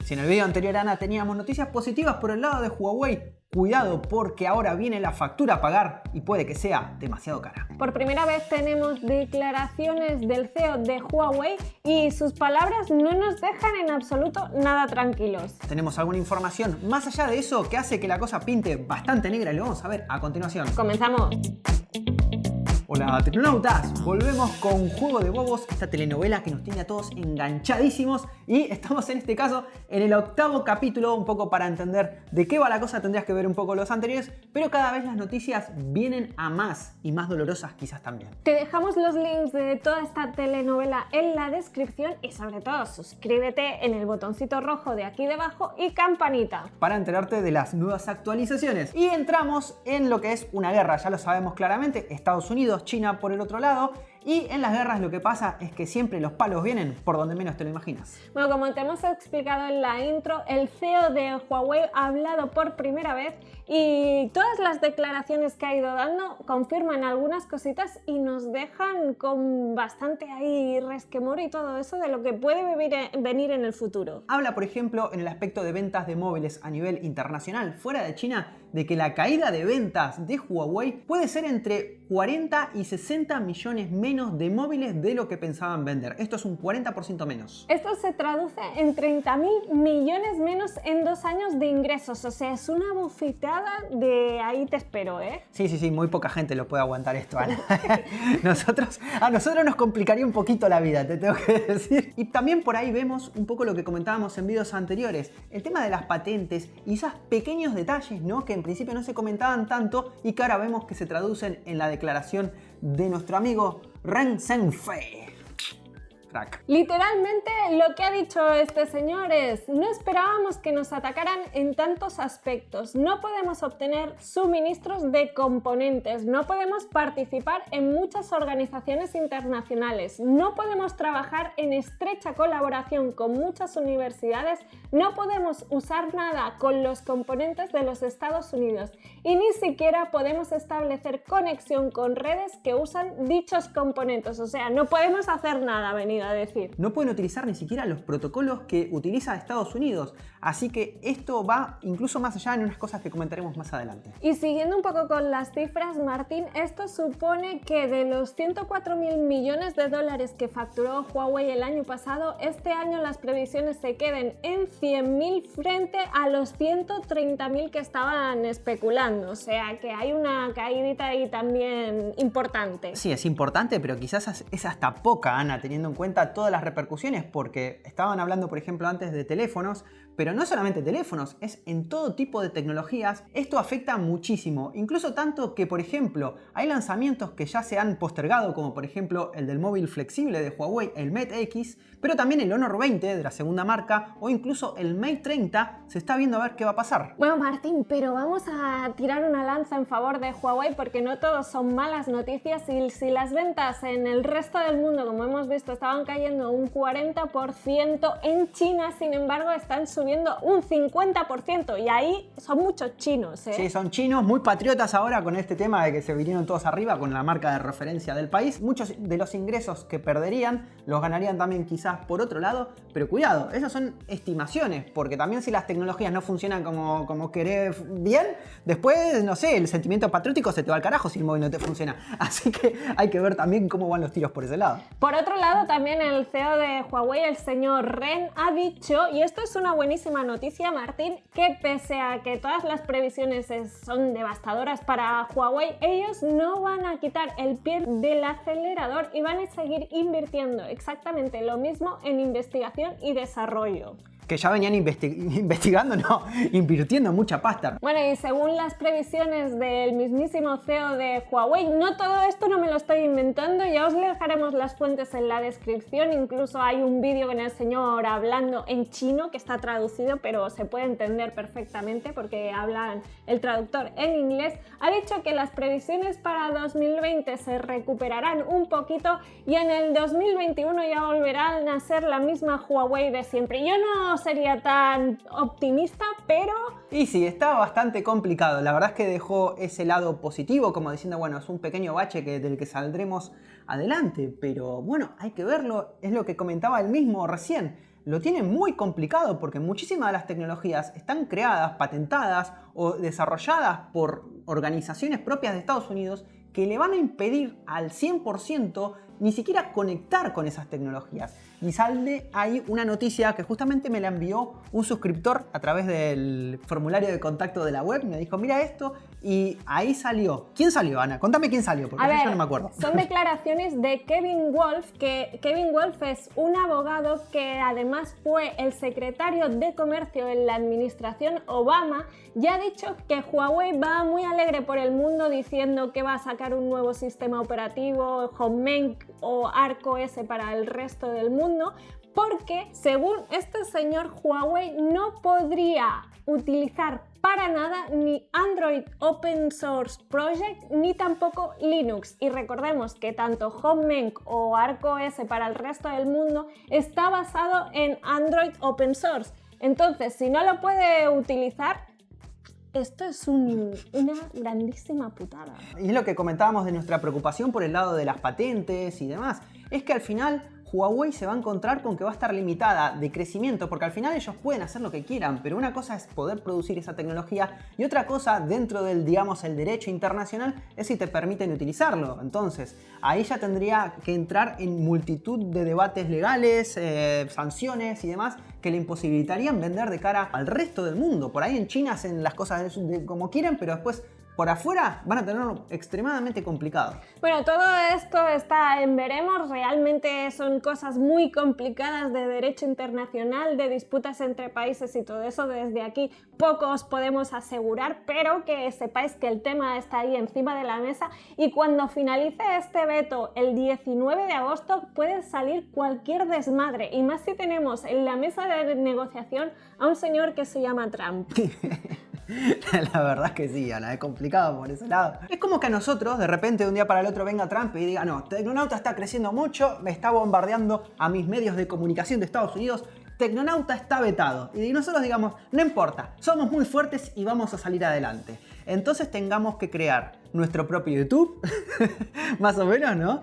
Si en el video anterior, Ana, teníamos noticias positivas por el lado de Huawei, cuidado porque ahora viene la factura a pagar y puede que sea demasiado cara. Por primera vez tenemos declaraciones del CEO de Huawei y sus palabras no nos dejan en absoluto nada tranquilos. Tenemos alguna información más allá de eso que hace que la cosa pinte bastante negra y lo vamos a ver a continuación. Comenzamos. Hola tecnonautas, volvemos con Juego de Bobos, esta telenovela que nos tiene a todos enganchadísimos y estamos en este caso en el 8º capítulo, un poco para entender de qué va la cosa, tendrías que ver un poco los anteriores, pero cada vez las noticias vienen a más y más dolorosas quizás también. Te dejamos los links de toda esta telenovela en la descripción y sobre todo suscríbete en el botoncito rojo de aquí debajo y campanita para enterarte de las nuevas actualizaciones. Y entramos en lo que es una guerra, ya lo sabemos claramente, Estados Unidos, China por el otro lado, y en las guerras lo que pasa es que siempre los palos vienen por donde menos te lo imaginas. Bueno, como te hemos explicado en la intro, el CEO de Huawei ha hablado por primera vez y todas las declaraciones que ha ido dando confirman algunas cositas y nos dejan con bastante ahí resquemor y todo eso de lo que puede venir en el futuro. Habla, por ejemplo, en el aspecto de ventas de móviles a nivel internacional fuera de China, de que la caída de ventas de Huawei puede ser entre 40 y 60 millones menos de móviles de lo que pensaban vender. Esto es un 40% menos. Esto se traduce en 30.000 millones menos en 2 años de ingresos. O sea, es una bofetada de ahí te espero, ¿eh? Sí, muy poca gente lo puede aguantar esto, Ana. A nosotros nos complicaría un poquito la vida, te tengo que decir. Y también por ahí vemos un poco lo que comentábamos en videos anteriores. El tema de las patentes y esos pequeños detalles, ¿no? Que en principio no se comentaban tanto y que ahora vemos que se traducen en la declaración de nuestro amigo Ren Zhengfei. Crack. Literalmente lo que ha dicho este señor es: no esperábamos que nos atacaran en tantos aspectos, no podemos obtener suministros de componentes, no podemos participar en muchas organizaciones internacionales, no podemos trabajar en estrecha colaboración con muchas universidades, no podemos usar nada con los componentes de los Estados Unidos y ni siquiera podemos establecer conexión con redes que usan dichos componentes. O sea, no podemos hacer nada, venido a decir. No pueden utilizar ni siquiera los protocolos que utiliza Estados Unidos, así que esto va incluso más allá en unas cosas que comentaremos más adelante. Y siguiendo un poco con las cifras, Martín, esto supone que de los 104.000 millones de dólares que facturó Huawei el año pasado, este año las previsiones se queden en 100.000 frente a los 130.000 que estaban especulando, o sea que hay una caídita ahí también importante. Sí, es importante, pero quizás es hasta poca, Ana, teniendo en cuenta todas las repercusiones, porque estaban hablando, por ejemplo, antes de teléfonos, pero no solamente teléfonos, es en todo tipo de tecnologías. Esto afecta muchísimo, incluso tanto que, por ejemplo, hay lanzamientos que ya se han postergado, como por ejemplo el del móvil flexible de Huawei, el Mate X, pero también el Honor 20 de la segunda marca o incluso el Mate 30. Se está viendo a ver qué va a pasar. Bueno, Martín, pero vamos a tirar una lanza en favor de Huawei porque no todos son malas noticias y si las ventas en el resto del mundo, como hemos visto, estaban cayendo un 40%, en China, sin embargo, están subiendo un 50% y ahí son muchos chinos, ¿eh? Sí, son chinos muy patriotas ahora con este tema de que se vinieron todos arriba con la marca de referencia del país. Muchos de los ingresos que perderían los ganarían también quizás por otro lado, pero cuidado, esas son estimaciones, porque también si las tecnologías no funcionan como querés bien, después, no sé, el sentimiento patriótico se te va al carajo si el móvil no te funciona. Así que hay que ver también cómo van los tiros por ese lado. Por otro lado, también el CEO de Huawei, el señor Ren, ha dicho, y esto es una buenísima noticia, Martín, que pese a que todas las previsiones son devastadoras para Huawei, ellos no van a quitar el pie del acelerador y van a seguir invirtiendo exactamente lo mismo en investigación y desarrollo. Que ya venían investigando, no, invirtiendo mucha pasta. Bueno, y según las previsiones del mismísimo CEO de Huawei, no todo esto no me lo estoy inventando, ya os dejaremos las fuentes en la descripción, incluso hay un vídeo con el señor hablando en chino que está traducido, pero se puede entender perfectamente porque hablan el traductor en inglés. Ha dicho que las previsiones para 2020 se recuperarán un poquito y en el 2021 ya volverán a ser la misma Huawei de siempre. Yo no sería tan optimista, pero... Y sí, está bastante complicado. La verdad es que dejó ese lado positivo, como diciendo, bueno, es un pequeño bache del que saldremos adelante. Pero bueno, hay que verlo. Es lo que comentaba él mismo recién. lo tiene muy complicado porque muchísimas de las tecnologías están creadas, patentadas o desarrolladas por organizaciones propias de Estados Unidos que le van a impedir al 100% ni siquiera conectar con esas tecnologías. Y sale ahí una noticia que justamente me la envió un suscriptor a través del formulario de contacto de la web. Me dijo, mira esto, y ahí salió. ¿Quién salió, Ana? Contame quién salió, porque yo ya no me acuerdo. Son declaraciones de Kevin Wolf, que Kevin Wolf es un abogado que además fue el secretario de Comercio en la administración Obama, y ha dicho que Huawei va muy alegre por el mundo diciendo que va a sacar un nuevo sistema operativo, HomeMate o ArcOS para el resto del mundo, porque según este señor, Huawei no podría utilizar para nada ni Android Open Source Project ni tampoco Linux. Y recordemos que tanto HomeMate o ArcOS para el resto del mundo está basado en Android Open Source. Entonces, si no lo puede utilizar, esto es una grandísima putada. Y es lo que comentábamos de nuestra preocupación por el lado de las patentes y demás. Es que al final Huawei se va a encontrar con que va a estar limitada de crecimiento, porque al final ellos pueden hacer lo que quieran, pero una cosa es poder producir esa tecnología y otra cosa dentro del, digamos, el derecho internacional es si te permiten utilizarlo. Entonces, ahí ya tendría que entrar en multitud de debates legales, sanciones y demás que le imposibilitarían vender de cara al resto del mundo. Por ahí en China hacen las cosas como quieren, pero después por afuera van a tenerlo extremadamente complicado. Bueno, todo esto está en veremos. Realmente son cosas muy complicadas de derecho internacional, de disputas entre países y todo eso. Desde aquí poco os podemos asegurar, pero que sepáis que el tema está ahí encima de la mesa y cuando finalice este veto el 19 de agosto puede salir cualquier desmadre, y más si tenemos en la mesa de negociación a un señor que se llama Trump. La verdad es que sí, Ana, es complicado por ese lado. Es como que a nosotros, de repente, de un día para el otro venga Trump y diga, no, Tecnonauta está creciendo mucho, me está bombardeando a mis medios de comunicación de Estados Unidos, Tecnonauta está vetado. Y nosotros digamos, no importa, somos muy fuertes y vamos a salir adelante. Entonces tengamos que crear nuestro propio YouTube, más o menos, ¿no?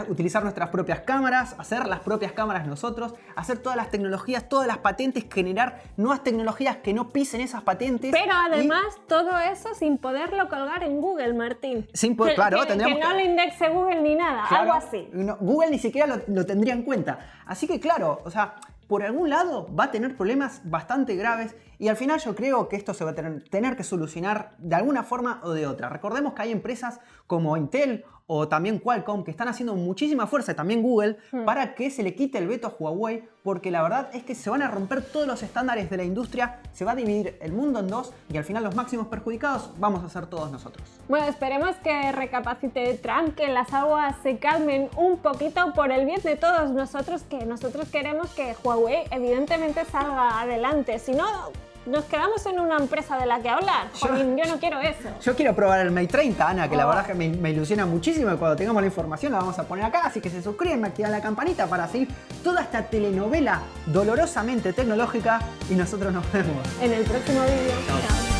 Utilizar nuestras propias cámaras, hacer las propias cámaras nosotros, hacer todas las tecnologías, todas las patentes, generar nuevas tecnologías que no pisen esas patentes. Pero además todo eso sin poderlo colgar en Google, Martín. Claro, que no lo indexe Google ni nada, claro, algo así. No, Google ni siquiera lo tendría en cuenta. Así que claro, o sea, por algún lado va a tener problemas bastante graves y al final yo creo que esto se va a tener que solucionar de alguna forma o de otra. Recordemos que hay empresas como Intel o también Qualcomm que están haciendo muchísima fuerza, y también Google, para que se le quite el veto a Huawei, porque la verdad es que se van a romper todos los estándares de la industria, se va a dividir el mundo en dos y al final los máximos perjudicados vamos a ser todos nosotros. Bueno, esperemos que recapacite Trump, que las aguas se calmen un poquito por el bien de todos nosotros, que nosotros queremos que Huawei evidentemente salga adelante. Si no, nos quedamos en una empresa de la que hablar. Jolín, yo no quiero eso. Yo quiero probar el Mate 30, Ana, que la verdad que me ilusiona muchísimo, y cuando tengamos la información la vamos a poner acá, así que se suscriben, activan la campanita para seguir toda esta telenovela dolorosamente tecnológica y nosotros nos vemos en el próximo vídeo. Chao.